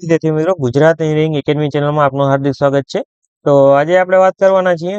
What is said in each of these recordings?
વિદ્યાર્થી મિત્રો, Gujarat engineering academy ચેનલમાં આપનું હાર્દિક સ્વાગત છે. તો આજે આપણે વાત કરવાના છીએ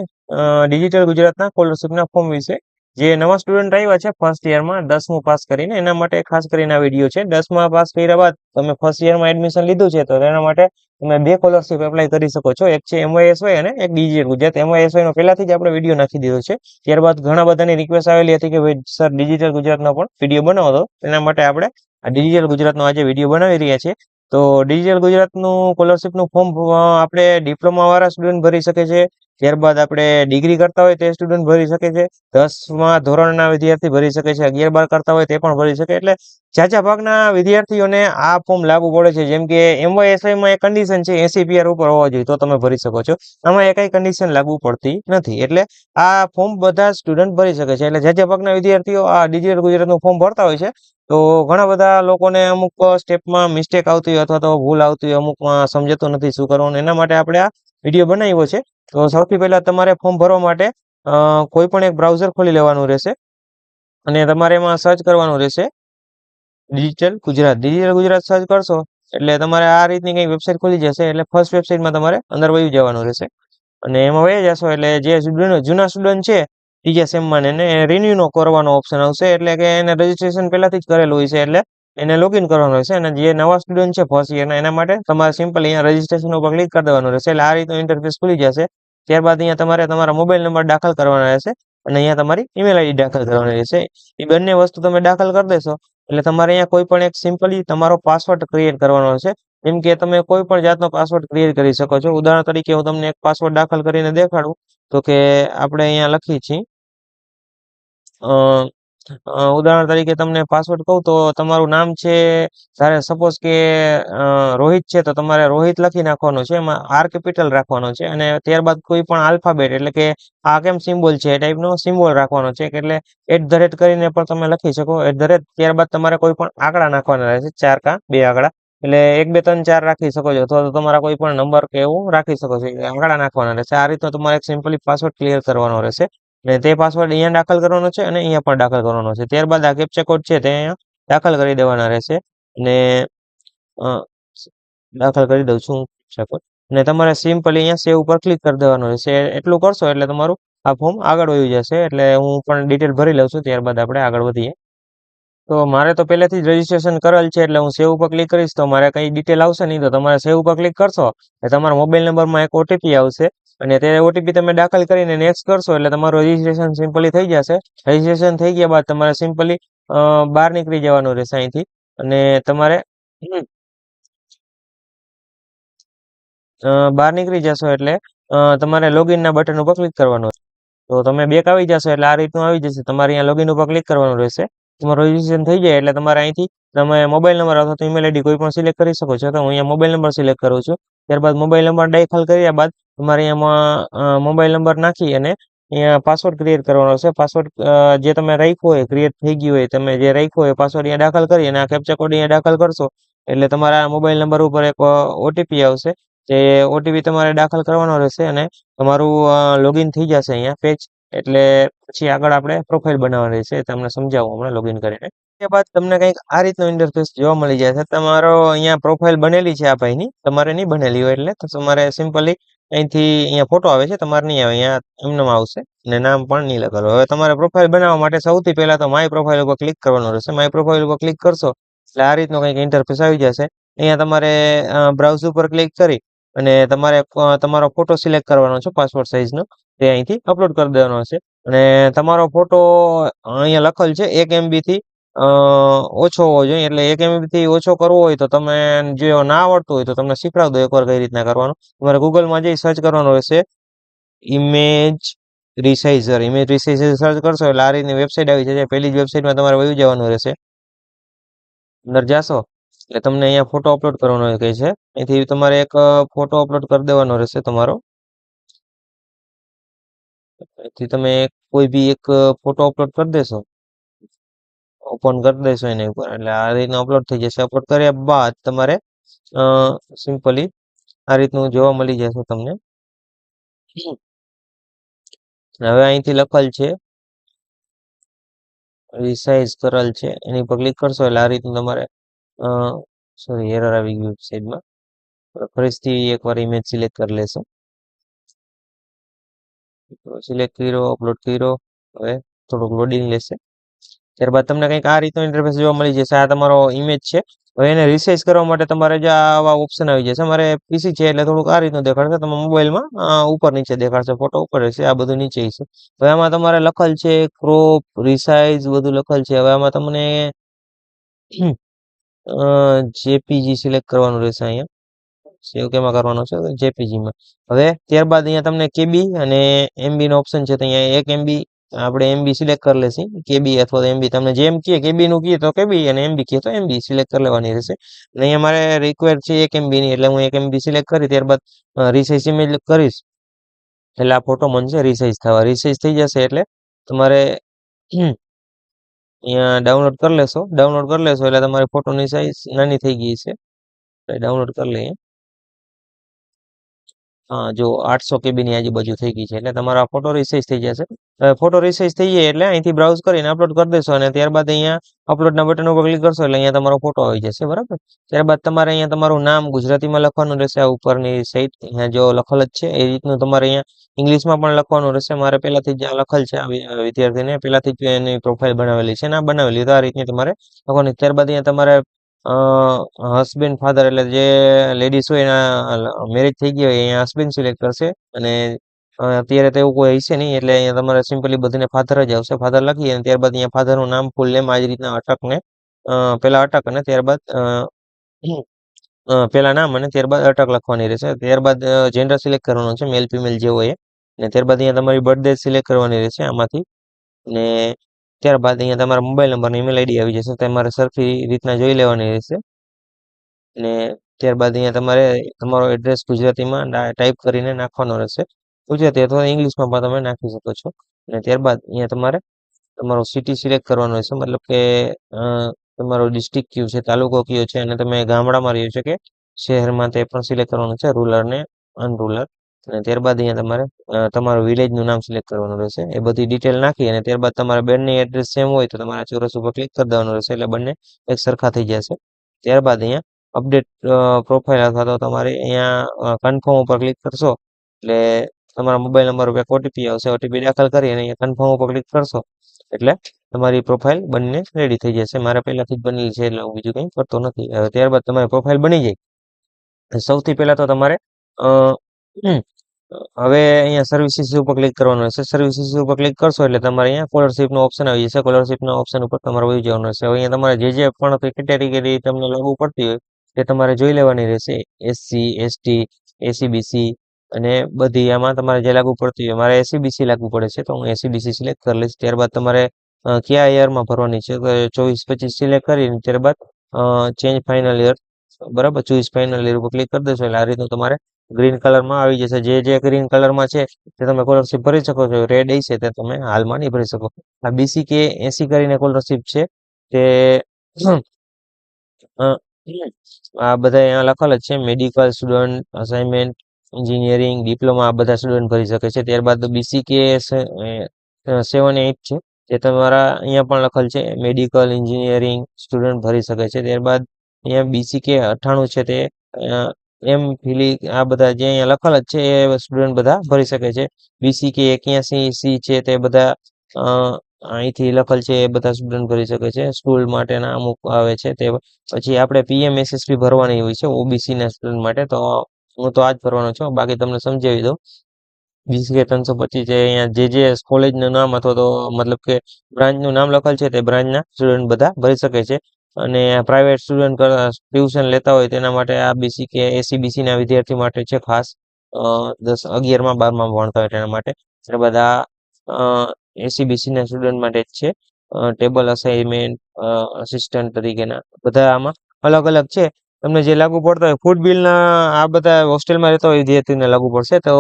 ડિજિટલ ગુજરાતના સ્કોલરશિપના ફોર્મ વિશે. જે નવા સ્ટુડન્ટ આવ્યા છે ફર્સ્ટ યરમાં 10મું પાસ કરીને, એના માટે ખાસ કરીને આ વિડીયો છે. 10મા પાસ કર્યા બાદ તમે ફર્સ્ટ યરમાં એડમિશન લીધું છે, તો તેના માટે તમે બે સ્કોલરશિપ એપ્લાય કરી શકો છો. એક છે MYSY અને એક ડિજિટલ ગુજરાત. MYSY નો પહેલાથી જ આપણે વિડીયો નાખી દીધો છે. ત્યારબાદ ઘણા બધાની રિક્વેસ્ટ આવેલી હતી કે ભાઈ સર ડિજિટલ ગુજરાતનો પણ વિડીયો બનાવો. તો એના માટે આપણે આ ડિજિટલ ગુજરાતનો આજે વિડીયો બનાવી રહ્યા છીએ. તો ડિજિટલ ગુજરાતનું સ્કોલરશિપનું ફોર્મ આપણે ડિપ્લોમા વાળા સ્ટુડન્ટ ભરી શકે છે. ત્યારબાદ આપણે ડિગ્રી કરતા હોય તે સ્ટુડન્ટ ભરી શકે છે. 10મા ધોરણના વિદ્યાર્થી ભરી શકે છે. 11-12 કરતા હોય તે પણ ભરી શકે. એટલે ઝાઝા ભાગના વિદ્યાર્થીઓને આ ફોર્મ લાગુ પડે છે. જેમ કે MYSYમાં એક કન્ડિશન છે 80 PR ઉપર હોવા જોઈએ તો તમે ભરી શકો છો. આમાં એ કઈ કન્ડિશન લાગુ પડતી નથી. એટલે આ ફોર્મ બધા સ્ટુડન્ટ ભરી શકે છે. એટલે ઝાઝા ભાગના વિદ્યાર્થીઓ આ ડિજિટલ ગુજરાતનું ફોર્મ ભરતા હોય છે. તો ઘણા બધા લોકોને અમુક સ્ટેપમાં મિસ્ટેક આવતી હોય અથવા તો ભૂલ આવતી હોય, અમુકમાં સમજતું નથી શું કરવાનું. એના માટે આપણે આ વિડીયો બનાવ્યો છે. તો સૌથી પહેલા તમારે ફોર્મ ભરવા માટે કોઈ પણ એક બ્રાઉઝર ખોલી લેવાનું રહેશે અને તમારે એમાં સર્ચ કરવાનું રહેશે digital Gujarat. Digital Gujarat search કરશો એટલે તમારે આ રીતની કંઈક વેબસાઇટ ખુલી જશે. એટલે ફર્સ્ટ વેબસાઇટમાં તમારે અંદર વહી જવાનું રહેશે અને એમાં વહી જશો એટલે જે જૂના સ્ટુડન્ટ છે ત્રીજા સેમમાં એને રિન્યુ નો કરવાનો ઓપ્શન આવશે. એટલે કે એને રજીસ્ટ્રેશન પહેલાથી જ કરેલું હોય છે, એટલે એને લોગિન કરવાનું રહેશે. અને જે નવા સ્ટુડન્ટ છે ફર્સ્ટ યરના, એના માટે તમારે સિમ્પલ અહીંયા રજીસ્ટ્રેશન ઉપર ક્લિક કરી દેવાનું રહેશે. એટલે આ રીતનું ઇન્ટરફેસ ખુલી જશે. ત્યારબાદ અહીંયા તમારે તમારા મોબાઈલ નંબર દાખલ કરવાના રહેશે અને અહીંયા તમારી ઈમેલ આઈડી દાખલ કરવાની રહેશે. એ બંને વસ્તુ તમે દાખલ કરી દેશો એટલે તમારે અહીંયા કોઈ પણ એક સિમ્પલી તમારો પાસવર્ડ ક્રિએટ કરવાનો હશે. જેમ કે તમે કોઈ પણ જાતનો પાસવર્ડ ક્રિએટ કરી શકો છો. ઉદાહરણ તરીકે હું તમને એક પાસવર્ડ દાખલ કરીને દેખાડું તો કે આપણે અહીંયા લખી છીએ ઉદાહરણ તરીકે તમને પાસવર્ડ કહું તો તમારું નામ છે, જ્યારે સપોઝ કે રોહિત છે તો તમારે રોહિત લખી નાખવાનો છે. એમાં R કેપિટલ રાખવાનો છે અને ત્યારબાદ કોઈ પણ આલ્ફાબેટ એટલે કે આ કેમ સિમ્બોલ છે એ ટાઈપનો સિમ્બોલ રાખવાનો છે. એટલે @ કરીને પણ તમે લખી શકો @ ત્યારબાદ તમારે કોઈ પણ આંકડા નાખવાના રહેશે, 4 કા 2 આંકડા. એટલે 1 2 3 4 રાખી શકો છો અથવા તો તમારા કોઈ પણ નંબર કે એવું રાખી શકો છો. આંકડા નાખવાના રહેશે. આ રીતનો તમારે સિમ્પલી પાસવર્ડ ક્લિયર કરવાનો રહેશે. અને તે પાસવર્ડ અહીંયા દાખલ કરવાનો છે અને અહીંયા પણ દાખલ કરવાનો છે. ત્યારબાદ આ કેપ્ચા કોડ છે તે અહીંયા દાખલ કરી દેવાના રહેશે અને અ, દાખલ કરી દઉં છું હું કેપ્ચા કોડ. અને તમારે સિમ્પલી અહીંયા સેવ ઉપર ક્લિક કરી દેવાનું રહેશે. એટલું કરશો એટલે તમારું આ ફોર્મ આગળ વયું જશે. એટલે હું પણ ડિટેલ ભરી લઉં છું, ત્યારબાદ આપણે આગળ વધીએ. તો મારે તો પહેલેથી જ રજીસ્ટ્રેશન કરેલ છે એટલે હું સેવ ઉપર ક્લિક કરીશ તો મારે કંઈ ડિટેલ આવશે નહીં. તો તમારે સેવ ઉપર ક્લિક કરશો એટલે તમારા મોબાઈલ નંબરમાં એક ઓટીપી આવશે અને તે ઓટીપી તમે દાખલ કરીને નેક્સ્ટ કરશો એટલે તમારું રજીસ્ટ્રેશન સિમ્પલી થઈ જશે. રજીસ્ટ્રેશન થઈ ગયા બાદ તમારે સિમ્પલી બહાર નીકળી જવાનું રહેશે અહીંથી અને તમારે બહાર નીકળી જશો એટલે તમારે લોગિનના બટન ઉપર ક્લિક કરવાનું. તો તમે બેક આવી જશો એટલે આ રીતનું આવી જશે. તમારે અહીંયા લોગિન ઉપર ક્લિક કરવાનું રહેશે. તમારું રજીસ્ટ્રેશન થઈ જાય એટલે તમારે અહીંથી તમે મોબાઈલ નંબર અથવા તો ઈમેલ આઈડી કોઈ પણ સિલેક્ટ કરી શકો છો. તો હું અહીંયા મોબાઈલ નંબર સિલેક્ટ કરું છું. ત્યારબાદ મોબાઈલ નંબર દાખલ કર્યા બાદ તમારે એમાં મોબાઈલ નંબર નાખી અને અહીંયા પાસવર્ડ ક્રિએટ કરવાનો છે. પાસવર્ડ જે તમે રાખ્યો હોય, ક્રિએટ થઈ ગયું હોય, તમે જે રાખ્યો હોય પાસવર્ડ અહીંયા દાખલ કરી અને આ કેપ્ચા કોડ અહીંયા દાખલ કરશો એટલે તમારા મોબાઈલ નંબર ઉપર એક ઓટીપી આવશે. જે ઓટીપી તમારે દાખલ કરવાનો રહેશે અને તમારું લોગિન થઈ જશે અહીંયા પેજ. એટલે પછી આગળ આપણે પ્રોફાઇલ બનાવવાની રહેશે. તમને સમજાવું હમણાં લોગિન કરીને. ત્યારબાદ તમને કંઈક આ રીતનો ઇન્ટરફેસ જોવા મળી જાય છે. તમારો અહીંયા પ્રોફાઇલ બનેલી છે આ ભાઈની, તમારે નહીં બનેલી હોય એટલે તો તમારે સિમ્પલી અહીંથી અહીંયા ફોટો આવે છે, તમારે નહીં આવે, અહીંયા એમનેમ આવશે અને નામ પણ નહીં લખેલું. હવે તમારે પ્રોફાઇલ બનાવવા માટે સૌથી પહેલા તો માય પ્રોફાઇલ ઉપર ક્લિક કરવાનું રહેશે. માય પ્રોફાઇલ ઉપર ક્લિક કરશો એટલે આ રીતનો કંઈક ઇન્ટરફેસ આવી જશે. અહીંયા તમારે બ્રાઉઝ ઉપર ક્લિક કરી અને તમારે તમારો ફોટો સિલેક્ટ કરવાનો છે પાસપોર્ટ સાઇઝનો. તે અહીંથી અપલોડ કરી દેવાનો હશે અને તમારો ફોટો અહીંયા લખેલ છે 1 MB થી ઓછો હોવો જોઈએ. એટલે 1 MB થી ઓછો કરવો હોય તો તમે જો ના આવડતું હોય તો તમને શીખવાડી દો એકવાર કઈ રીતના કરવાનું. તમારે ગૂગલમાં જઈ સર્ચ કરવાનું રહેશે ઇમેજ રિસાઇઝર. ઇમેજ રિસાઇઝર સર્ચ કરશો એટલે આ રીતની વેબસાઇટ આવી જશે. પહેલી જ વેબસાઇટમાં તમારે વયું જવાનું રહેશે. અંદર જાશો એટલે તમને અહીંયા ફોટો અપલોડ કરવાનો કહે છે. અહીંથી તમારે એક ફોટો અપલોડ કરી દેવાનો રહેશે તમારો. અહીંથી તમે કોઈ બી એક ફોટો અપલોડ કરી દેશો, ઓપન કરી દેશો એની ઉપર એટલે આ રીતનું અપલોડ થઈ જશે. અપલોડ કર્યા બાદ તમારે સિમ્પલી આ રીતનું જોવા મળી જશે તમને. હવે અહીંથી લખેલ છે રિસાઇઝ કરેલ છે, એની પર ક્લિક કરશો એટલે આ રીતનું તમારે સોરી એરર આવી ગયું વેબસાઇટમાં. ફરીથી એકવાર ઇમેજ સિલેક્ટ કરી લેશું. સિલેક્ટ કર્યો, અપલોડ કર્યો. હવે થોડુંક લોડિંગ લેશે. ત્યારબાદ તમને કંઈક આ રીતનો ઇન્ટરફેસ જોવા મળી જશે. આ તમારો ઇમેજ છે. હવે એને રિસાઇઝ કરવા માટે તમારે જે આવા ઓપ્શન આવી જશે. મારે પીસી છે એટલે થોડુંક આ રીતનું દેખાડશે. તમે મોબાઈલમાં ઉપર નીચે દેખાડશે. ફોટો ઉપર રહેશે, આ બધું નીચે છે. હવે આમાં તમારે લખેલ છે ક્રોપ, રિસાઇઝ બધું લખેલ છે. હવે આમાં તમને જેપીજી સિલેક્ટ કરવાનું રહેશે. અહીંયા સેવ કેમાં કરવાનો છે? જેપીજીમાં. હવે ત્યારબાદ અહીંયા તમને કેબી અને એમબી નો ઓપ્શન છે. તો અહીંયા 1 MB આપણે એમબી સિલેક્ટ કરી લેશું. કેબી અથવા તો એમબી તમને જેમ કહે, કેબી નું કહે તો કેબી અને એમબી કહે તો એમબી સિલેક્ટ કરી લેવાની રહેશે. અને અહીંયા મારે રિક્વાયર છે 1 MB ની, એટલે હું 1 MB સિલેક્ટ કરી ત્યારબાદ રિસાઇઝ ઇમેજ કરીશ. એટલે આ ફોટો બનશે રિસાઇઝ થવા. રિસાઇઝ થઈ જશે એટલે તમારે અહીંયા ડાઉનલોડ કરી લેશો. ડાઉનલોડ કરી લેશો એટલે તમારી ફોટોની સાઈઝ નાની થઈ ગઈ છે. ડાઉનલોડ કરી લઈએ. હા, જો 800 KB ની આજુબાજુ થઈ ગઈ છે. એટલે તમારો આ ફોટો રિસાઇઝ થઈ જશે. ફોટો રિસાઇઝ થઈ જાય એટલે અહીંથી બ્રાઉઝ કરીને અપલોડ કરી દેશો અને ત્યારબાદ અહીંયા અપલોડના બટન ઉપર ક્લિક કરશો એટલે અહીંયા તમારો ફોટો આવી જશે. બરાબર. ત્યારબાદ તમારે અહીંયા તમારું નામ ગુજરાતીમાં લખવાનું રહેશે. આ ઉપરની સાઈડ અહીંયા જો લખેલ જ છે એ રીતનું તમારે અહીંયા ઇંગ્લિશમાં પણ લખવાનું રહેશે. મારે પહેલાથી જ આ લખેલ છે. આ વિદ્યાર્થીને પહેલાથી જ એની પ્રોફાઇલ બનાવેલી છે. ના બનાવેલી તો આ રીતની તમારે લખવાની. ત્યારબાદ અહીંયા તમારે હસબેન્ડ ફાધર એટલે જે લેડીઝ હોય એના મેરેજ થઈ ગયા હોય અહીંયા હસબેન્ડ સિલેક્ટ કરશે. અને અત્યારે તો એવું કોઈ હશે નહીં એટલે અહીંયા તમારે સિમ્પલી બધીને ફાધર જ આવશે. ફાધર લખી અને ત્યારબાદ અહીંયા ફાધરનું નામ ફૂલ નેમ આ જ રીતના અટકને પેલા અટક અને ત્યારબાદ પેલા નામ અને ત્યારબાદ અટક લખવાની રહેશે. ત્યારબાદ જેન્ડર સિલેક્ટ કરવાનું છે, મેલ ફિમેલ જે હોય. અને ત્યારબાદ અહીંયા તમારી બર્થ ડેટ સિલેક્ટ કરવાની રહેશે આમાંથી. અને ત્યારબાદ અહીંયા તમારા મોબાઈલ નંબર અને ઈમેલ આઈડી આવી જશે. તમારે સરખી રીતના જોઈ લેવાની રહેશે. અને ત્યારબાદ અહીંયા તમારે તમારો એડ્રેસ ગુજરાતીમાં ટાઈપ કરીને નાખવાનો રહેશે. ગુજરાતી અથવા ઇંગ્લિશમાં પણ તમે નાખી શકો છો. અને ત્યારબાદ અહીંયા તમારે તમારો સિટી સિલેક્ટ કરવાનો રહેશે. મતલબ કે તમારો ડિસ્ટ્રિક્ટ કયું છે, તાલુકો કયો છે, અને તમે ગામડામાં રહ્યો છો કે શહેરમાં તે પણ સિલેક્ટ કરવાનું છે, રૂરલ ને અનરૂરલ. અને ત્યારબાદ અહીંયા તમારે તમારું વિલેજનું નામ સિલેક્ટ કરવાનું રહેશે. એ બધી ડિટેલ નાખી અને ત્યારબાદ તમારા બેનની એડ્રેસ સેમ હોય તો તમારા ચોરસ ઉપર ક્લિક કરી દેવાનું રહેશે. એટલે બંને એક સરખા થઈ જશે. ત્યારબાદ અહીંયા અપડેટ પ્રોફાઇલ અથવા તો તમારે અહીંયા કન્ફર્મ ઉપર ક્લિક કરશો એટલે તમારા મોબાઈલ નંબર ઉપર ઓટીપી આવશે. ઓટીપી દાખલ કરી અને અહીંયા કન્ફર્મ ઉપર ક્લિક કરશો એટલે તમારી પ્રોફાઇલ બંને રેડી થઈ જશે. મારે પહેલાથી જ બનેલી છે એટલે હું બીજું કંઈ કરતો નથી. ત્યારબાદ તમારી પ્રોફાઇલ બની જાય સૌથી પહેલા તો તમારે હવે અહીંયા સર્વિસીસ ઉપર ક્લિક કરવાનું રહેશે. સર્વિસીસ ઉપર ક્લિક કરશો એટલે તમારે અહીંયા સ્કોલરશીપનો ઓપ્શન આવી જશે. સ્કોલરશીપના ઓપ્શન ઉપર તમારે વહી જવાનું રહેશે. હવે અહીંયા તમારે જે પણ કેટેગરી તમને લાગુ પડતી હોય તે તમારે જોઈ લેવાની રહેશે. SC, ST, ACBC અને બધી આમાં તમારે જે લાગુ પડતી હોય. મારે ACBC લાગુ પડે છે તો હું ACBC સિલેક્ટ કરી લઈશ. ત્યારબાદ તમારે કયા યરમાં ભરવાની છે તો 24-25 સિલેક્ટ કરીને ત્યારબાદ ચેન્જ ફાઇનલ યર બરાબર 24 ફાઇનલ યર ઉપર ક્લિક કરી દેશો એટલે આ રીતનું તમારે ગ્રીન કલરમાં આવી જશે. જે ગ્રીન કલરમાં છે તે તમે સ્કોલરશીપ ભરી શકો છો. રેડ છે તે તમે હાલમાં નહીં ભરી શકો. આ BCK 80 કરીને સ્કોલરશીપ છે તે આ બધા અહીંયા લખેલ જ છે. Medical student, assignment, engineering, diploma આ બધા સ્ટુડન્ટ ભરી શકે છે. ત્યારબાદ BCK 7-8 છે જે તમારા અહીંયા પણ લખેલ છે. મેડિકલ એન્જિનિયરિંગ સ્ટુડન્ટ ભરી શકે છે. ત્યારબાદ અહીંયા BCK 98 છે તે MPhil આ બધા જે અહીંયા લખેલ જ છે એ સ્ટુડન્ટ બધા ભરી શકે છે. BCK 81C છે તે બધા અહીંથી લખેલ છે એ બધા સ્ટુડન્ટ ભરી શકે છે. સ્કૂલ માટેના અમુક આવે છે તે પછી આપણે PMSSB ભરવાની હોય છે OBC ના સ્ટુડન્ટ માટે. તો હું તો આ જ ભરવાનો છું. બાકી તમને સમજાવી દઉં. BCK 325 છે અહીંયા જે કોલેજનું નામ અથવા તો મતલબ કે બ્રાન્ચનું નામ લખેલ છે તે બ્રાન્ચના સ્ટુડન્ટ બધા ભરી શકે છે. અને પ્રાઇવેટ સ્ટુડન્ટ ટ્યુશન લેતા હોય તેના માટે આ BCK ACBC ના વિદ્યાર્થી માટે છે ખાસ. 10, 11માં 12માં ભણતા હોય તેના માટે. ત્યારબાદ આ ACBC ના સ્ટુડન્ટ માટે જ છે. ટેબલ અસાઇનમેન્ટ અસિસ્ટન્ટ તરીકેના બધા આમાં અલગ અલગ છે. તમને જે લાગુ પડતા હોય ફૂડ બિલના આ બધા હોસ્ટેલમાં રહેતા હોય વિદ્યાર્થીને લાગુ પડશે. તો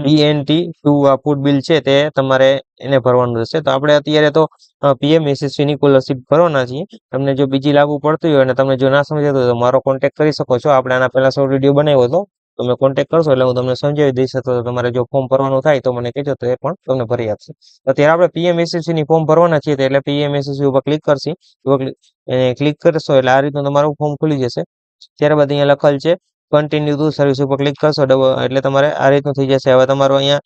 DNT2 આ ફૂડ બિલ છે તે તમારે એને ભરવાનું રહેશે. તો આપણે અત્યારે તો PMSSB ની સ્કોલરશીપ ભરવાના છીએ. તમને જો બીજી લાગુ પડતી હોય અને તમને જો ના સમજાતું હોય તો મારો કોન્ટેક્ટ કરી શકો છો. આપણે આના પહેલા શોર્ટ વિડીયો બનાવ્યો હતો. તમે કોન્ટેક્ટ કરશો એટલે હું તમને સમજાવી દઈશ. અથવા તમારે જો ફોર્મ ભરવાનું થાય તો મને કહેજો તો એ પણ તમને ભરી આપશે. અત્યારે આપણે PMSSB ની ફોર્મ ભરવાના છીએ એટલે PMSSB ઉપર ક્લિક કરશી. ક્લિક કરશો એટલે આ રીતનું તમારું ફોર્મ ખુલી જશે. ત્યારબાદ અહીંયા લખેલ છે કન્ટિન્યુ ટુ સર્વિસ ઉપર ક્લિક કરશો એટલે તમારે આ રીતનું થઈ જશે. હવે તમારો અહીંયા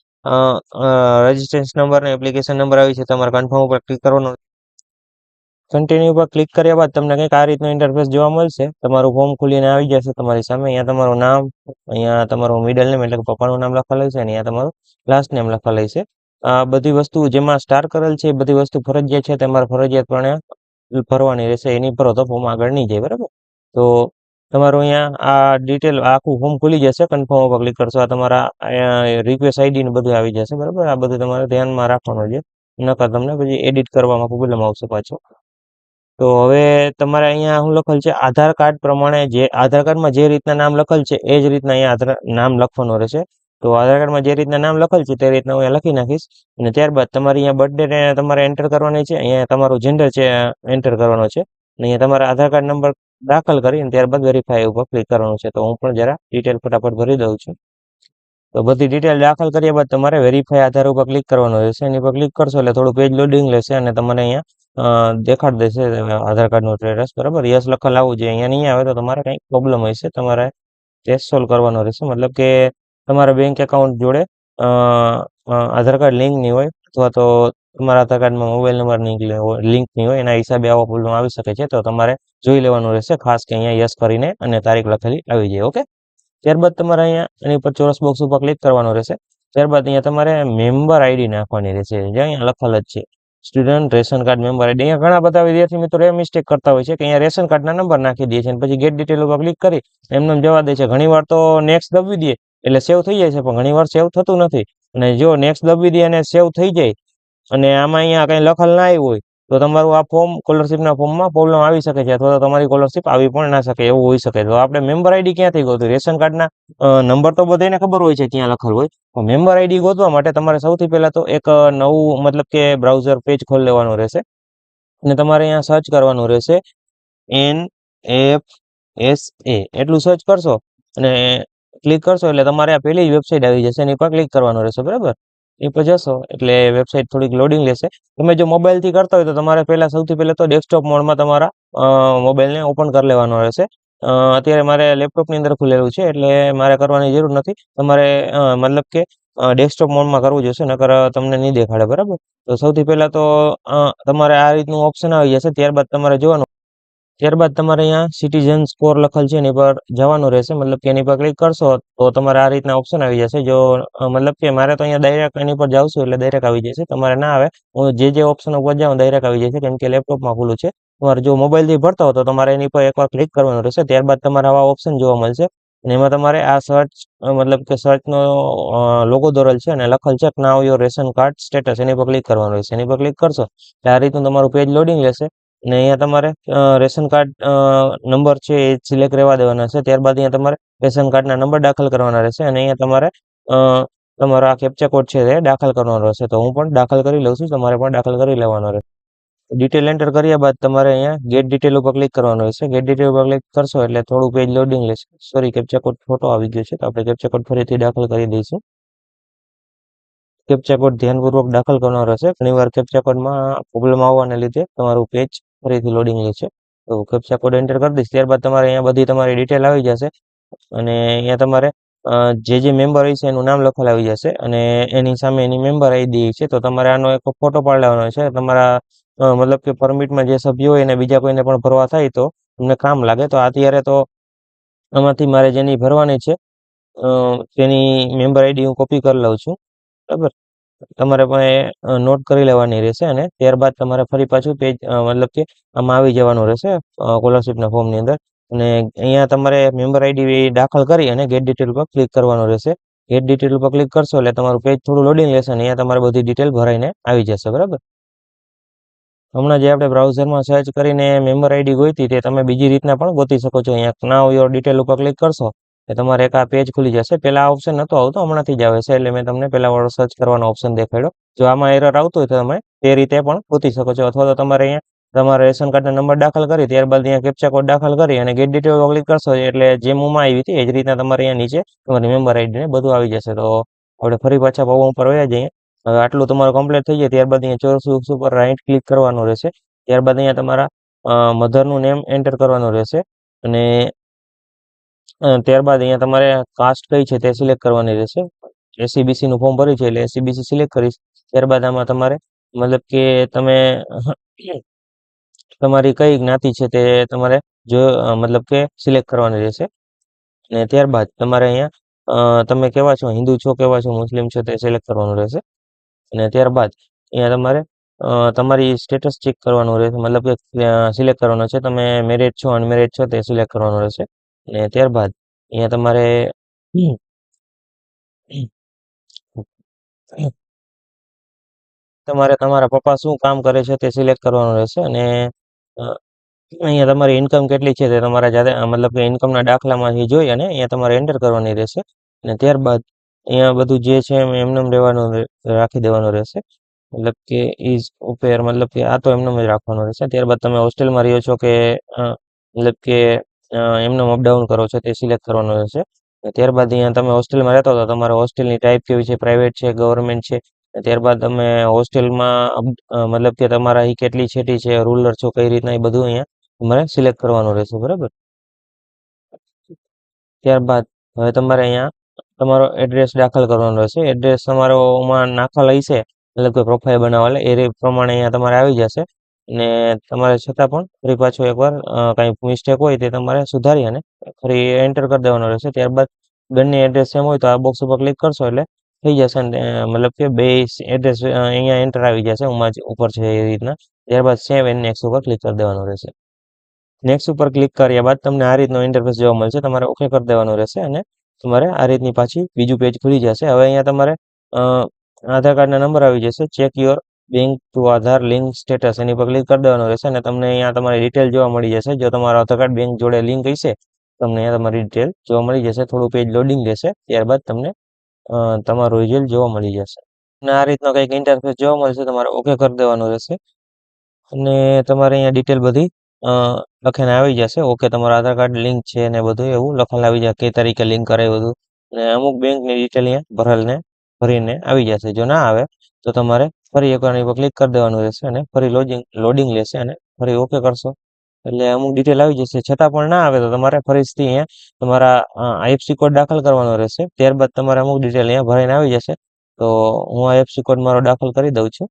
રજીસ્ટ્રેશન નંબર અને એપ્લિકેશન નંબર આવી છે, તમારે કન્ફર્મ ઉપર ક્લિક કરવાનું. કન્ટિન્યુ પર ક્લિક કર્યા બાદ તમને કંઈક આ રીતનું ઇન્ટરફેસ જોવા મળશે. તમારું ફોર્મ ખુલીને આવી જશે તમારી સામે. અહીંયા તમારું નામ, અહીંયા તમારું મિડલ નેમ એટલે કે પપ્પાનું નામ લખેલું છે, અને અહીંયા તમારું લાસ્ટ નેમ લખેલું છે. આ બધી વસ્તુ જેમાં સ્ટાર કરેલ છે એ બધી વસ્તુ ફરજિયાત છે, તમારે ફરજિયાતપણે ભરવાની રહેશે. એની ભરો તો ફોર્મ આગળ નહીં જાય, બરાબર. તો તમારું અહીંયા આ ડિટેલ આખું ફોર્મ ખુલી જશે. કન્ફર્મ ઉપર ક્લિક કરશો, આ તમારા રિક્વેસ્ટ આઈડી ને બધું આવી જશે, બરાબર. આ બધું તમારે ધ્યાનમાં રાખવાનું છે, નકર તમને પછી એડિટ કરવામાં પ્રોબ્લેમ આવશે પાછો. તો હવે તમારે અહીંયા શું લખેલ છે, આધાર કાર્ડ પ્રમાણે જે આધાર કાર્ડમાં જે રીતના નામ લખેલ છે એ જ રીતના અહીંયા નામ લખવાનું રહેશે. તો આધાર કાર્ડમાં જે રીતના નામ લખેલ છે તે રીતના હું અહીંયા લખી નાખીશ. અને ત્યારબાદ તમારી અહીંયા બર્થડે તમારે એન્ટર કરવાની છે. અહીંયા તમારું જેન્ડર છે એન્ટર કરવાનો છે. અને અહીંયા તમારા આધાર કાર્ડ નંબર દાખલ કરીને ત્યારબાદ વેરીફાઈ ઉપર ક્લિક કરવાનું છે. તો હું પણ જરા ડિટેલ ફટાફટ ભરી દઉં છું. તો બધી ડિટેલ દાખલ કર્યા બાદ તમારે વેરીફાઈ આધાર ઉપર ક્લિક કરવાનું રહેશે. એની પર ક્લિક કરશો એટલે થોડું પેજ લોડિંગ લેશે અને તમને અહીંયા દેખાડ દેશે આધાર કાર્ડનું સ્ટેટસ, બરાબર. યસ લખેલ આવવું જોઈએ. અહીંયા નહીં આવે તો તમારે કંઈક પ્રોબ્લેમ હશે, તમારે તે સોલ્વ કરવાનો રહેશે. મતલબ કે તમારા બેંક એકાઉન્ટ જોડે આધાર કાર્ડ લિંક નહીં હોય, અથવા તો તમારા આધાર કાર્ડમાં મોબાઈલ નંબર લિંક નહીં હોય, એના હિસાબે આવો પ્રોબ્લેમ આવી શકે છે. તો તમારે જોઈ લેવાનું રહેશે ખાસ કે અહીંયા યસ કરીને અને તારીખ લખેલી આવી જાય. ઓકે, ત્યારબાદ તમારે અહીંયા એની ઉપર ચોરસ બોક્સ ઉપર ક્લિક કરવાનું રહેશે. ત્યારબાદ અહીંયા તમારે મેમ્બર આઈડી નાખવાની રહેશે, જે અહીંયા લખેલ જ છે student ration card member ID. અહીંયા ઘણા બધા વિદ્યાર્થી મિત્રો એ મિસ્ટેક કરતા હોય છે કે અહીંયા રેશન કાર્ડના નંબર નાખી દે છે અને પછી ગેટ ડિટેલ ઉપર ક્લિક કરી એમને જવા દે છે. ઘણીવાર તો નેક્સ્ટ દબી દે એટલે સેવ થઈ જાય છે, પણ ઘણીવાર સેવ થતું નથી. અને જો નેક્સ્ટ દબી દે અને સેવ થઈ જાય અને આમાં અહીંયા કંઈ લખેલ ના આવ્યું હોય તો તમારું આ ફોર્મ સ્કોલરશીપના ફોર્મમાં પ્રોબ્લેમ આવી શકે છે, અથવા તો તમારી સ્કોલરશીપ આવી પણ ના શકે, એવું હોઈ શકે. તો આપણે મેમ્બર આઈડી ક્યાંથી ગોતું? રેશન કાર્ડના નંબર તો બધાને ખબર હોય છે ક્યાં લખેલ હોય. તો મેમ્બર આઈડી ગોતવા માટે તમારે સૌથી પહેલા તો એક નવું મતલબ કે બ્રાઉઝર પેજ ખોલી લેવાનું રહેશે અને તમારે અહીંયા સર્ચ કરવાનું રહેશે NFSA એટલું સર્ચ કરશો અને ક્લિક કરશો એટલે તમારે આ પહેલી જ વેબસાઇટ આવી જશે. એની પર ક્લિક કરવાનું રહેશે, બરાબર. એ પર જશો એટલે વેબસાઇટ થોડીક લોડિંગ લેશે. તમે જો મોબાઈલથી કરતા હોય તો તમારે સૌથી પહેલા તો ડેસ્કટોપ મોડમાં તમારા મોબાઈલને ઓપન કરી લેવાનો રહેશે. અત્યારે મારે લેપટોપની અંદર ખુલેલું છે એટલે મારે કરવાની જરૂર નથી. તમારે મતલબ કે ડેસ્કટોપ મોડમાં કરવું જોઈશે, નકર તમને નહીં દેખાડે, બરાબર. તો સૌથી પહેલા તો તમારે આ રીતનું ઓપ્શન આવી જશે. ત્યારબાદ તમારે અહીંયા સિટીઝન સ્કોર લખેલ છે એની પર જવાનું રહેશે. મતલબ કે એની પર ક્લિક કરશો તો તમારે આ રીતના ઓપ્શન આવી જશે. જો મતલબ કે મારે તો અહીંયા ડાયરેક્ટ એની પર જાઉં છું એટલે ડાયરેક્ટ આવી જશે. તમારે ના આવે, હું જે ઓપ્શન ઉપર જાઉં ડાયરેક્ટ આવી જશે, કેમ કે લેપટોપમાં ખુલ્લું છે. તમારે જો મોબાઈલથી ભરતા હો તો તમારે એની પર એકવાર ક્લિક કરવાનું રહેશે. ત્યારબાદ તમારે આવા ઓપ્શન જોવા મળશે અને એમાં તમારે આ સર્ચ મતલબ કે સર્ચનો લોગો દોરેલ છે અને લખેલ છે નાવ યોર રેશન કાર્ડ સ્ટેટસ, એની પર ક્લિક કરવાનું રહેશે. એની પર ક્લિક કરશો એટલે આ રીતનું તમારું પેજ લોડિંગ લેશે અને અહીંયા તમારે રેશન કાર્ડ નંબર છે એ સિલેક્ટ રહેવા દેવાના છે. ત્યારબાદ અહીંયા તમારે રેશન કાર્ડના નંબર દાખલ કરવાના રહેશે અને અહીંયા તમારે તમારો આ કેપ્ચા કોડ છે તે દાખલ કરવાનો રહેશે. તો હું પણ દાખલ કરી લઉં છું, તમારે પણ દાખલ કરી લેવાનો રહેશે. ડિટેલ એન્ટર કર્યા બાદ તમારે અહીંયા ગેટ ડિટેલ ઉપર ક્લિક કરવાનું રહેશે. ગેટ ડિટેલ ઉપર ક્લિક કરશો એટલે થોડું પેજ લોડિંગ લેશે. સોરી, કેપ્ચા કોડ ફોટો આવી ગયો છે તો આપણે કેપ્ચા કોડ ફરીથી દાખલ કરી દઈશું. કેપ્ચા કોડ ધ્યાનપૂર્વક દાખલ કરવાનો રહેશે. ઘણીવાર કેપ્ચા કોડમાં પ્રોબ્લેમ આવવાને લીધે તમારું પેજ ફરીથી લોડિંગ લે છે. તો કેપ્ચા કોડ એન્ટર કરી દઈશ. ત્યારબાદ તમારે અહીંયા બધી તમારી ડિટેલ આવી જશે અને અહીંયા તમારે જે મેમ્બર હોય છે એનું નામ લખેલ આવી જશે અને એની સામે એની મેમ્બર આઈડી છે. તો તમારે આનો એક ફોટો પાડી લેવાનો છે. તમારા મતલબ કે પરમિટમાં જે સભ્યો હોય એને બીજા કોઈને પણ ભરવા થાય તો તમને કામ લાગે. તો અત્યારે તો આમાંથી મારે જેની ભરવાની છે તેની મેમ્બર આઈડી હું કોપી કરી લઉં છું, બરાબર. તમારે પણ નોટ કરી લેવાની રહેશે અને ત્યારબાદ તમારે ફરી પાછું પેજ મતલબ કે આમાં આવી જવાનું રહેશે સ્કોલરશીપના ફોર્મની અંદર અને અહીંયા તમારે મેમ્બર આઈડી દાખલ કરી અને ગેટ ડિટેલ પર ક્લિક કરવાનું રહેશે. ગેટ ડિટેલ પર ક્લિક કરશો એટલે તમારું પેજ થોડું લોડિંગ લેશે અને અહીંયા તમારે બધી ડિટેલ ભરાઈને આવી જશે, બરાબર. હમણાં જે આપણે બ્રાઉઝરમાં સર્ચ કરીને મેમ્બર આઈડી ગોતી તે તમે બીજી રીતના પણ ગોતી શકો છો. અહીંયા નાવ યોર ડિટેલ ઉપર ક્લિક કરશો એટલે તમારે એક આ પેજ ખુલી જશે. પહેલા આ ઓપ્શન નહોતો આવતો, હમણાંથી જ આવે છે એટલે મેં તમને પહેલા વાળો સર્ચ કરવાનો ઓપ્શન દેખાડ્યો. જો આમાં એરર આવતો હોય તો તમે તે રીતે પણ ગોતી શકો છો, અથવા તો તમારે અહીંયા તમારા રેશન કાર્ડના નંબર દાખલ કરી ત્યારબાદ અહીંયા કેપ્ચા કોડ દાખલ કરી અને ગેટ ડિટેલ ઉપર ક્લિક કરશો એટલે જે મોમાં આવી હતી એ જ રીતના તમારે અહીંયા નીચે તમારી મેમ્બર આઈડી ને બધું આવી જશે. તો આપણે ફરી પાછા પવન ઉપર વયા જઈએ. હવે આટલું તમારું કમ્પ્લીટ થઈ જાય ત્યારબાદ અહીંયા ચોરસ બોક્સ ઉપર રાઈટ ક્લિક કરવાનું રહેશે. ત્યારબાદ અહીંયા તમારા મધરનું નેમ એન્ટર કરવાનું રહેશે અને ત્યારબાદ અહીંયા તમારે કાસ્ટ કઈ છે તે સિલેક્ટ કરવાની રહેશે. એસસીબીસી નું ફોર્મ ભર્યું છે એટલે એસસીબીસી સિલેક્ટ કરીશ. ત્યારબાદ આમાં તમારે મતલબ કે તમે તમારી કઈ જ્ઞાતિ છે તે તમારે જો મતલબ કે સિલેક્ટ કરવાની રહેશે. અને ત્યારબાદ તમારે અહીંયા તમે કેવા છો, હિન્દુ છો, કેવા છો, મુસ્લિમ છો તે સિલેક્ટ કરવાનું રહેશે. અને ત્યારબાદ અહીંયા તમારે તમારી સ્ટેટસ ચેક કરવાનું રહેશે, મતલબ કે સિલેક્ટ કરવાનો છે તમે મેરિડ છો, અનમેરિડ છો તે સિલેક્ટ કરવાનું રહેશે. અને ત્યારબાદ અહીંયા તમારે તમારે તમારા પપ્પા શું કામ કરે છે તે સિલેક્ટ કરવાનું રહેશે. અને અ, અહીંયા તમારી ઇન્કમ કેટલી છે તે તમારા જાતે મતલબ કે ઇન્કમના દાખલામાંથી જોઈ અને અહીંયા તમારે એન્ટર કરવાની રહેશે. અને ત્યારબાદ અહીંયા બધું જે છે એમને રહેવાનું રાખી દેવાનું રહેશે. મતલબ કે ઇઝ ઉપેર મતલબ કે આ તો એમનેમ જ રાખવાનું રહેશે. ત્યારબાદ તમે હોસ્ટેલમાં રહ્યો છો કે મતલબ કે એમનેમ અપડાઉન કરો છો તે સિલેક્ટ કરવાનું રહેશે. અને ત્યારબાદ અહીંયા તમે હોસ્ટેલમાં રહેતા હો તો તમારા હોસ્ટેલની ટાઈપ કેવી છે, પ્રાઇવેટ છે, ગવર્મેન્ટ છે. અને ત્યારબાદ તમે હોસ્ટેલમાં મતલબ કે તમારા અહીં કેટલી છેટી છે, રૂલર છો કઈ રીતના, એ બધું અહીંયા તમારે સિલેક્ટ કરવાનું રહેશે. બરાબર. ત્યારબાદ હવે તમારે અહીંયા તમારો એડ્રેસ દાખલ કરવાનો રહેશે. એડ્રેસ તમારો માં નાખેલ હશે મતલબ કે પ્રોફાઇલ બનાવવા એ પ્રમાણે અહીંયા તમારે આવી જશે. અને તમારે છતાં પણ ફરી પાછું એકવાર કાંઈ મિસ્ટેક હોય તે તમારે સુધારી અને ફરી એન્ટર કરી દેવાનો રહેશે. ત્યારબાદ બંને એડ્રેસ સેમ હોય તો આ બોક્સ ઉપર ક્લિક કરશો એટલે થઈ જશે. અને મતલબ કે બે એડ્રેસ અહીંયા એન્ટર આવી જશે ઉપર છે એ રીતના. ત્યારબાદ સેવ એન્ડ નેક્સ્ટ ઉપર ક્લિક કરી દેવાનું રહેશે. નેક્સ્ટ ઉપર ક્લિક કર્યા બાદ તમને આ રીતનો ઇન્ટરફેસ જોવા મળશે. તમારે ઓકે કરી દેવાનું રહેશે અને તમારે આ રીતની પાછી બીજું પેજ ખુલી જશે. હવે અહીંયા તમારે આધાર કાર્ડના નંબર આવી જશે. Check your bank to Aadhaar link status એની પર ક્લિક કરી દેવાનું રહેશે અને તમને અહીંયા તમારી ડિટેલ જોવા મળી જશે. જો તમારો આધાર કાર્ડ બેંક જોડે લિંક હશે તમને અહીંયા તમારી ડિટેલ જોવા મળી જશે. થોડું પેજ લોડિંગ લેશે, ત્યારબાદ તમને તમારું રિઝલ્ટ જોવા મળી જશે. અને આ રીતનો કંઈક ઇન્ટરફેસ જોવા મળશે. તમારે ઓકે કરી દેવાનું રહેશે અને તમારે અહીંયા ડિટેલ બધી લખીને આવી જશે. ઓકે, તમારું આધાર કાર્ડ લિંક છે ને બધું એવું લખેલું આવી જાય, કઈ તારીખે લિંક કરે બધું. અને અમુક બેંકની ડિટેલ અહીંયા ભરીને આવી જશે. જો ના આવે તો તમારે ફરી એકવાર એની પર ક્લિક કરી દેવાનું રહેશે અને ફરી લોડિંગ લેશે અને ફરી ઓકે કરશો એટલે અમુક ડિટેલ આવી જશે. છતાં પણ ના આવે તો તમારે ફરીથી અહીંયા તમારા આઈએફસી કોડ દાખલ કરવાનો રહેશે. ત્યારબાદ તમારે અમુક ડિટેલ અહીંયા ભરાઈને આવી જશે. તો હું આઈએફસી કોડ મારો દાખલ કરી દઉં છું.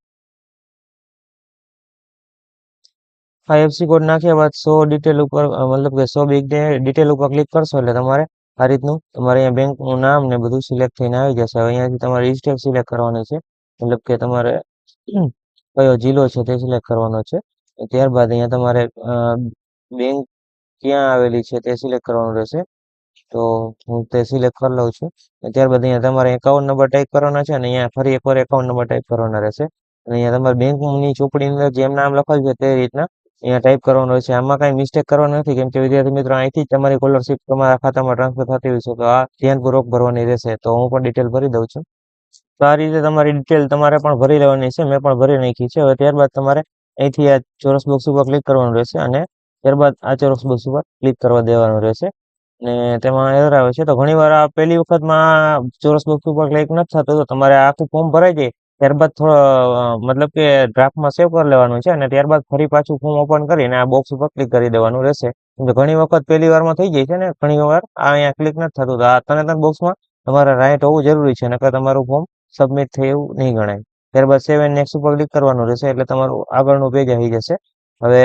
આઈએફસી કોડ નાખ્યા બાદ 100 ડિટેલ ઉપર મતલબ કે 100 બેંક ડિટેલ ઉપર ક્લિક કરશો એટલે તમારે આ રીતનું તમારે અહીંયા બેંકનું નામ ને બધું સિલેક્ટ થઈને આવી જશે. હવે અહીંયાથી તમારે સ્ટેટ સિલેક્ટ કરવાની છે, મતલબ કે તમારે કયો જિલ્લો છે તે સિલેક્ટ કરવાનો છે. ત્યારબાદ અહીંયા તમારે બેંક ક્યાં આવેલી છે તે સિલેક્ટ કરવાનું રહેશે. તો હું તે સિલેક્ટ કરી લઉં છું. અને ત્યારબાદ અહીંયા તમારે એકાઉન્ટ નંબર ટાઈપ કરવાના છે અને અહીંયા ફરી એકવાર એકાઉન્ટ નંબર ટાઈપ કરવાના રહેશે. અને અહીંયા તમારે બેંકની ચોપડીની અંદર જેમ નામ લખેલું છે તે રીતના અહીંયા ટાઈપ કરવાનું હોય છે. આમાં કાંઈ મિસ્ટેક કરવાની નથી, કેમ કે વિદ્યાર્થી મિત્રો અહીંથી જ તમારી સ્કોલરશીપ તમારા ખાતામાં ટ્રાન્સફર થતી હોય છે. તો આ ધ્યાનપૂર્વક ભરવાની રહેશે. તો હું પણ ડિટેલ ભરી દઉં છું. તો આ રીતે તમારી ડિટેલ તમારે પણ ભરી લેવાની છે. મેં પણ ભરી નાખી છે. હવે ત્યારબાદ તમારે અહીંથી આ ચોરસ બોક્સ ઉપર ક્લિક કરવાનું રહેશે અને ત્યારબાદ આ ચોરસ બોક્સ ઉપર ક્લિક કરવા દેવાનું રહેશે. ને તેમાં એરર આવે છે. તો ઘણીવાર આ પહેલી વખતમાં ચોરસ બોક્સ ઉપર ક્લિક નથી થતું, તો તમારે આખું ફોર્મ ભરાઈ જાય ત્યારબાદ થોડો મતલબ કે ડ્રાફ્ટમાં સેવ કરી લેવાનું છે અને ત્યારબાદ ફરી પાછું ફોર્મ ઓપન કરીને આ બોક્સ ઉપર ક્લિક કરી દેવાનું રહેશે. કેમ કે ઘણી વખત પહેલી વારમાં થઈ જાય છે ને ઘણી વાર આ અહીંયા ક્લિક નથી થતું. તો આ ત્રણે ત્રણ બોક્સમાં તમારે રાઈટ હોવું જરૂરી છે, નકર તમારું ફોર્મ સબમિટ થાય એવું નહીં ગણાય. ત્યારબાદ સેવ એન્ડ નેક્સ્ટ ઉપર ક્લિક કરવાનું રહેશે એટલે તમારું આગળનું પેજ આવી જશે. હવે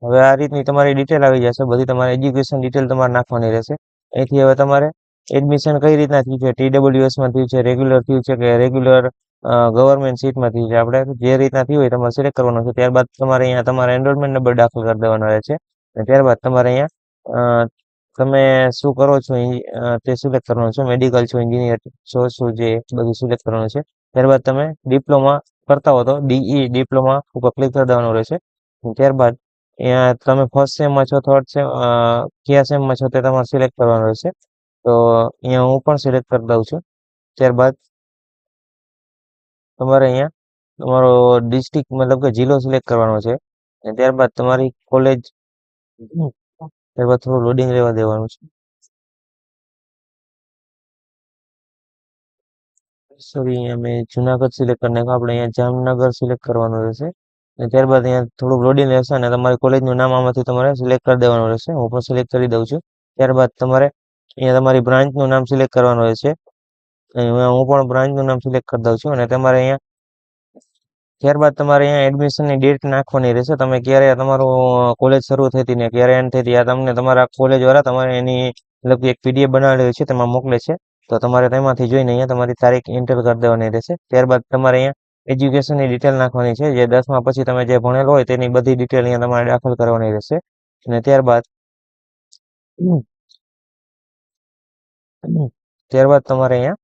હવે આ રીતની તમારી ડિટેલ આવી જશે. બધી તમારી એજ્યુકેશન ડિટેલ તમારે નાખવાની રહેશે. અહીંથી હવે તમારે એડમિશન કઈ રીતના થયું છે, TWSમાં થયું છે, રેગ્યુલર થયું છે કે રેગ્યુલર ગવર્મેન્ટ સીટમાં થયું છે, આપણે જે રીતના થયું હોય તમારે સિલેક્ટ કરવાનું છે. ત્યારબાદ તમારે અહીંયા તમારા એનરોલમેન્ટ નંબર દાખલ કરી દેવાનો રહે છે. અને ત્યારબાદ તમારે અહીંયા તમે શું કરો છો તે સિલેક્ટ કરવાનું છે. મેડિકલ છો, એન્જિનિયર છો, શું જે બધું સિલેક્ટ કરવાનું છે. ત્યારબાદ તમે ડિપ્લોમા કરતા હો તો ડિપ્લોમા ઉપર ક્લિક કરી દેવાનું રહેશે. ત્યારબાદ અહીંયા તમે ફર્સ્ટ સેમમાં છો, થર્ડ સેમ કયા સેમમાં છો તે તમારે સિલેક્ટ કરવાનું રહેશે. તો અહીંયા હું પણ સિલેક્ટ કરી દઉં છું. ત્યારબાદ તમારે અહીંયા તમારો ડિસ્ટ્રિક્ટ મતલબ કે જિલ્લો સિલેક્ટ કરવાનો છે. અને ત્યારબાદ તમારી કોલેજ, ત્યારબાદ થોડું લોડિંગ લેવા દેવાનું છે. સોરી, અહીંયા મેં જુનાગઢ સિલેક્ટ કરી નાખ્યું. આપણે અહીંયા જામનગર સિલેક્ટ કરવાનું રહેશે. અને ત્યારબાદ અહીંયા થોડુંક લોડિંગ રહેશે અને તમારી કોલેજનું નામ આમાંથી તમારે સિલેક્ટ કરી દેવાનું રહેશે. હું પણ સિલેક્ટ કરી દઉં છું. ત્યારબાદ તમારે અહીંયા તમારી બ્રાન્ચનું નામ સિલેક્ટ કરવાનું રહેશે. અહીંયા હું પણ બ્રાન્ચનું નામ સિલેક્ટ કરી દઉં છું અને તમારે અહીંયા ત્યારબાદ તમારે અહીંયા એડમિશનની ડેટ નાખવાની રહેશે. તમે ક્યારે તમારું કોલેજ શરૂ થઈ હતી ને ક્યારે એન્ડ થઈ હતી આ તમને તમારા કોલેજવાળા તમારે એની મતલબ કે એક પીડીએફ બનાવેલી હોય છે તેમાં મોકલે છે. તો તમારે તેમાંથી જોઈને અહીંયા તમારી તારીખ એન્ટર કરી દેવાની રહેશે. ત્યારબાદ તમારે અહીંયા એજ્યુકેશનની ડિટેલ નાખવાની છે. જે 10મા પછી તમે જે ભણેલો હોય તેની બધી ડિટેલ અહીંયા તમારે દાખલ કરવાની રહેશે. અને ત્યારબાદ ત્યારબાદ તમારે અહીંયા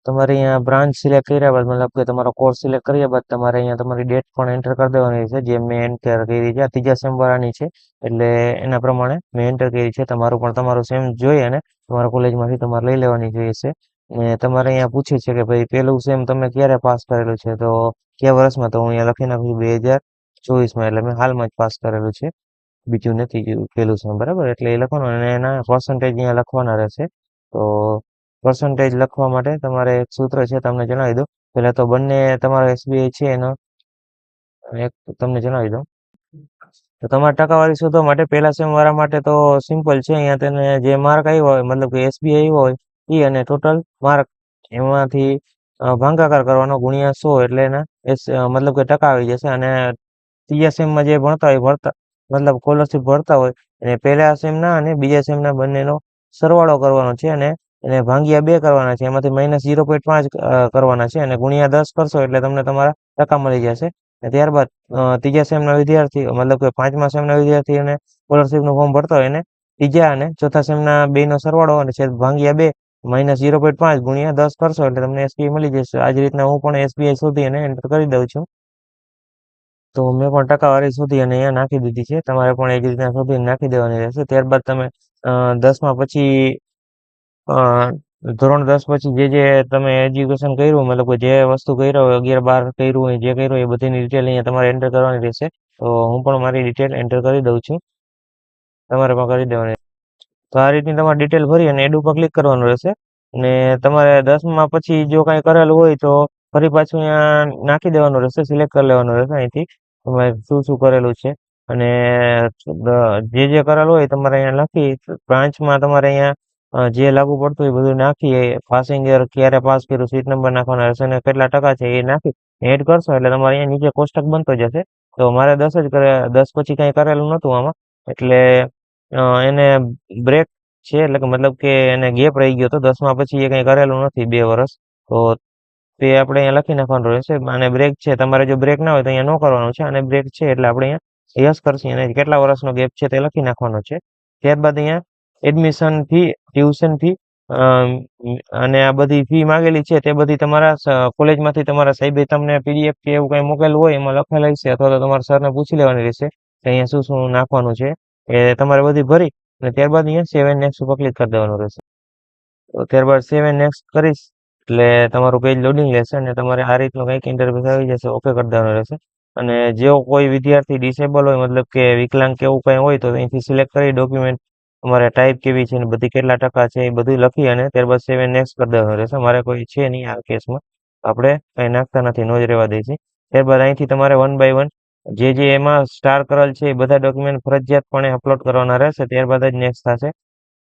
તમારે અહીંયા બ્રાન્ચ સિલેક્ટ કર્યા બાદ મતલબ કે તમારો કોર્સ સિલેક્ટ કર્યા બાદ તમારે અહીંયા તમારી ડેટ પણ એન્ટર કરી દેવાની છે. જે મેં એન્ટર કરી છે આ ત્રીજા સેમ વાળાની છે એટલે એના પ્રમાણે મેં એન્ટર કરી છે. તમારું પણ તમારું સેમ જોઈ અને તમારા કોલેજમાંથી તમારે લઈ લેવાની જોઈએ છે. અને તમારે અહીંયા પૂછે છે કે ભાઈ પહેલું સેમ તમે ક્યારે પાસ કરેલું છે તો કયા વર્ષમાં, તો હું અહીંયા લખી નાખું 2024માં, એટલે મેં હાલમાં જ પાસ કરેલું છે, બીજું નથી પહેલું સેમ, બરાબર. એટલે એ લખવાનું અને એના પર્સન્ટેજ અહીંયા લખવાના રહેશે. તો પર્સન્ટેજ લખવા માટે તમારે એક સૂત્ર છે તમને જણાવી દઉં. પહેલા તો બંને તમારો એસબીઆઈ છે એનો એક તમને જણાવી દઉં. તો તમારે ટકાવારી શોધવા માટે પહેલા સેમ વાળા માટે તો સિમ્પલ છે. અહીંયા તેને જે માર્ક આવ્યો હોય મતલબ કે એસબીઆઈ આવ્યો હોય એ અને ટોટલ માર્ક એમાંથી ભાગાકાર કરવાનો ગુણ્યા 100 એટલે એના મતલબ કે ટકા આવી જશે. અને ત્રીજા સેમમાં જે ભણતા હોય મતલબ સ્કોલરશીપ ભરતા હોય અને પહેલા સેમના અને બીજા સેમના બંનેનો સરવાળો કરવાનો છે અને એને ભાગ્યા 2 કરવાના છે. એમાંથી -0.5 કરવાના છે અને ગુણ્યા 10 કરશો એટલે તમને તમારા ટકા મળી જશે. અને ત્યારબાદ ત્રીજા સેમના વિદ્યાર્થી મતલબ કે 5મા સેમના વિદ્યાર્થીઓને સ્કોલરશીપનું ફોર્મ ભરતા હોય એને ત્રીજા અને ચોથા સેમના બેનો સરવાળો અને છેદ ભાગ્યા 2 -0.5 ગુણ્યા 10 કરશો એટલે તમને એસબીઆઈ મળી જશે. આ જ રીતના હું પણ એસબીઆઈ શોધી અને એન્ટર કરી દઉં છું. તો મેં પણ ટકાવારી શોધી અને અહીંયા નાખી દીધી છે. તમારે પણ એ જ રીતના શોધીને નાખી દેવાની રહેશે. ત્યારબાદ તમે 10મા પછી ધોરણ 10 પછી જે તમે એજ્યુકેશન કર્યું મતલબ કે જે વસ્તુ કર્યો હોય 11-12 કર્યું હોય જે કર્યું હોય એ બધીની ડિટેલ અહીંયા તમારે એન્ટર કરવાની રહેશે. તો હું પણ મારી ડિટેલ એન્ટર કરી દઉં છું. તમારે પણ કરી દેવાની. તો આ રીતની તમારે ડિટેલ ભરી અને એડ ઉપર ક્લિક કરવાનું રહેશે. અને તમારે 10મા પછી જો કાંઈ કરેલું હોય તો ફરી પાછું અહીંયા નાખી દેવાનું રહેશે, સિલેક્ટ કરી લેવાનું રહેશે અહીંથી તમારે શું શું કરેલું છે. અને જે કરેલું હોય તમારે અહીંયા લખી બ્રાન્ચમાં તમારે અહીંયા જે લાગુ પડતું હોય બધું નાખી પાસિંગ યર ક્યારે પાસ કર્યું, સીટ નંબર નાખવાના રહેશે અને કેટલા ટકા છે એ નાખી એડ કરશો એટલે તમારે અહીંયા નીચે કોષ્ટક બનતો જશે. તો મારે 10 પછી કાંઈ કરેલું નહોતું આમાં એટલે એને બ્રેક છે એટલે કે મતલબ કે એને ગેપ રહી ગયો હતો 10મા પછી એ કંઈ કરેલું નથી 2 વર્ષ. તો તે આપણે અહીંયા લખી નાખવાનું રહેશે. અને બ્રેક છે તમારે જો બ્રેક ના હોય તો અહીંયા નો કરવાનું છે અને બ્રેક છે એટલે આપણે અહીંયા યસ કરશું અને કેટલા વર્ષનો ગેપ છે તે લખી નાખવાનો છે. ત્યારબાદ અહીંયા એડમિશન ફી, ટ્યુશન ફી અને આ બધી ફી માંગેલી છે તે બધી તમારા કોલેજમાંથી તમારા સાહેબે તમને પીડીએફ કે એવું કંઈ મોકલેલું હોય એમાં લખેલું હશે અથવા તો તમારા સરને પૂછી લેવાની રહેશે કે અહીંયા શું શું નાખવાનું છે એ તમારે બધી ભરી અને ત્યારબાદ અહીંયા સેવ એન્ડ નેક્સ્ટ ઉપર ક્લિક કરી દેવાનું રહેશે. તો ત્યારબાદ સેવ એન્ડ નેક્સ્ટ કરીશ એટલે તમારું પેજ લોડિંગ લેશે અને તમારે આ રીતનું કંઈક ઇન્ટરફેસ આવી જશે, ઓકે કરી દેવાનું રહેશે. અને જો કોઈ વિદ્યાર્થી ડિસેબલ હોય મતલબ કે વિકલાંગ કે એવું કંઈ હોય તો અહીંથી સિલેક્ટ કરી ડોક્યુમેન્ટ તમારે ટાઈપ કેવી છે ને બધી કેટલા ટકા છે એ બધું લખી અને ત્યારબાદ સેવ એન્ડ નેક્સ્ટ કરી દેવાનું રહેશે. મારે કોઈ છે નહીં આ કેસમાં, આપણે કંઈ નાખતા નથી, નો જ રહેવા દઈએ છીએ. ત્યારબાદ અહીંથી તમારે 1 બાય 1 જે એમાં સ્ટાર કરેલ છે એ બધા ડોક્યુમેન્ટ ફરજિયાતપણે અપલોડ કરવાના રહેશે. ત્યારબાદ જ નેક્સ્ટ થશે.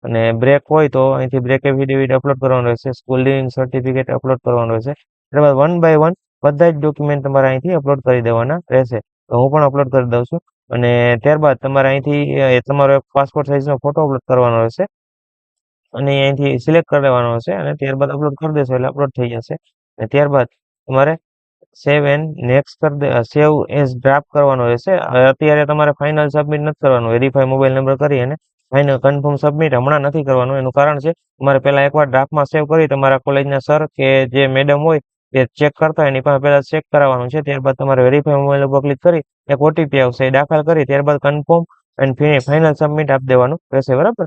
અને બ્રેક હોય તો અહીંથી બ્રેક એફિડેવિટ અપલોડ કરવાનું રહેશે, સ્કૂલ લિવિંગ સર્ટિફિકેટ અપલોડ કરવાનું રહેશે. ત્યારબાદ 1 બાય 1 બધા જ ડોક્યુમેન્ટ તમારે અહીંથી અપલોડ કરી દેવાના રહેશે. તો હું પણ અપલોડ કરી દઉં છું. અને ત્યારબાદ તમારે અહીંથી તમારો એક પાસપોર્ટ સાઇઝનો ફોટો અપલોડ કરવાનો રહેશે અને અહીંથી સિલેક્ટ કરી લેવાનો હશે અને ત્યારબાદ અપલોડ કરી દેશો એટલે અપલોડ થઈ જશે. અને ત્યારબાદ તમારે save and next save as draft કરવાનો રહેશે. અત્યારે તમારે ફાઇનલ સબમિટ નથી કરવાનું, વેરીફાઈ મોબાઈલ નંબર કરી અને ફાઇનલ કન્ફર્મ સબમિટ હમણાં નથી કરવાનું. એનું કારણ છે તમારે પહેલાં એકવાર ડ્રાફ્ટમાં સેવ કરી તમારા કોલેજના સર કે જે મેડમ હોય એ ચેક કરતા હોય એની પાસે પહેલાં ચેક કરાવવાનું છે. ત્યારબાદ તમારે વેરીફાઈ મોબાઈલ ઉપર ક્લિક કરી એક ઓટીપી આવશે એ દાખલ કરી ત્યારબાદ કન્ફર્મ એન્ડ ફાઇનલ સબમિટ આપી દેવાનું રહેશે, બરાબર.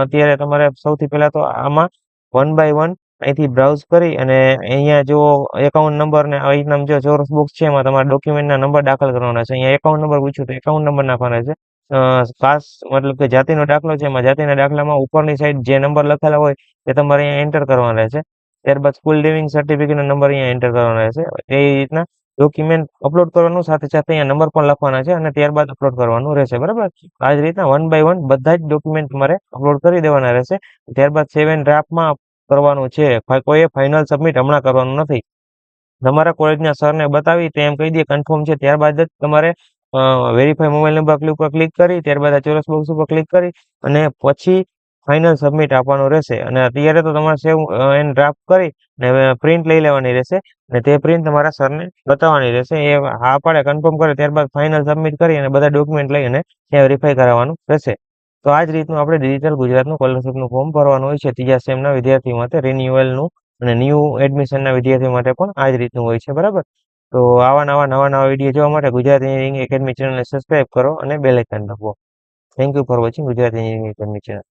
અત્યારે તમારે સૌથી પહેલાં તો આમાં 1 બાય 1 અહીંથી બ્રાઉઝ કરી અને અહીંયા જો એકાઉન્ટ નંબર ને આવી રીતના જો ચોરસ બોક્સ છે એમાં તમારા ડોક્યુમેન્ટના નંબર દાખલ કરવાના છે. અહીંયા એકાઉન્ટ નંબર પૂછ્યું તો એકાઉન્ટ નંબર નાખવાના છે. પાસ મતલબ કે જાતિનો દાખલો છે એમાં જાતિના દાખલામાં ઉપરની સાઈડ જે નંબર લખેલા હોય તે તમારે અહીંયા એન્ટર કરવાના રહેશે. ત્યારબાદ સ્કૂલ લિવિંગ સર્ટિફિકેટનો નંબર અહીંયા એન્ટર કરવાનો રહેશે. એ રીતના ડોક્યુમેન્ટ અપલોડ કરવાનું, સાથે સાથે અહીંયા નંબર પણ લખવાના છે અને ત્યારબાદ અપલોડ કરવાનું રહેશે. બરાબર, આ જ રીતના 1 બાય 1 બધા જ ડોક્યુમેન્ટ તમારે અપલોડ કરી દેવાના રહેશે. ત્યારબાદ સેવ એન્ડ ડ્રાફ્ટમાં કરવાનું છે. કોઈએ ફાઇનલ સબમિટ હમણાં કરવાનું નથી. તમારા કોલેજના સરને બતાવી તે એમ કહી દે કન્ફર્મ છે, ત્યારબાદ જ તમારે વેરીફાઈ મોબાઈલ નંબર ઉપર ક્લિક કરી, ત્યારબાદ આ ચોરસ બોક્સ ઉપર ક્લિક કરી અને પછી ફાઇનલ સબમિટ આપવાનું રહેશે. અને અત્યારે તો તમારે સેવ એન્ડ ડ્રાફ્ટ કરી ને પ્રિન્ટ લઈ લેવાની રહેશે અને તે પ્રિન્ટ તમારા સરને બતાવવાની રહેશે. એ હા પાડે, કન્ફર્મ કરે, ત્યારબાદ ફાઇનલ સબમિટ કરી અને બધા ડોક્યુમેન્ટ લઈ અને ત્યાં વેરીફાઈ કરાવવાનું રહેશે. તો આ જ રીતનું આપણે ડિજિટલ ગુજરાતનું સ્કોલરશીપનું ફોર્મ ભરવાનું હોય છે ત્રીજા સેમના વિદ્યાર્થીઓ માટે, રિન્યુઅલનું અને ન્યૂ એડમિશનના વિદ્યાર્થીઓ માટે પણ આ જ રીતનું હોય છે. બરાબર, તો આવા નવા વિડીયો જોવા માટે ગુજરાત એન્જિનિયરિંગ એકેડમી ચેનલને સબસ્ક્રાઇબ કરો અને બેલ આઇકન દબાવો. Thank you for watching Gujarat engineering academy channel.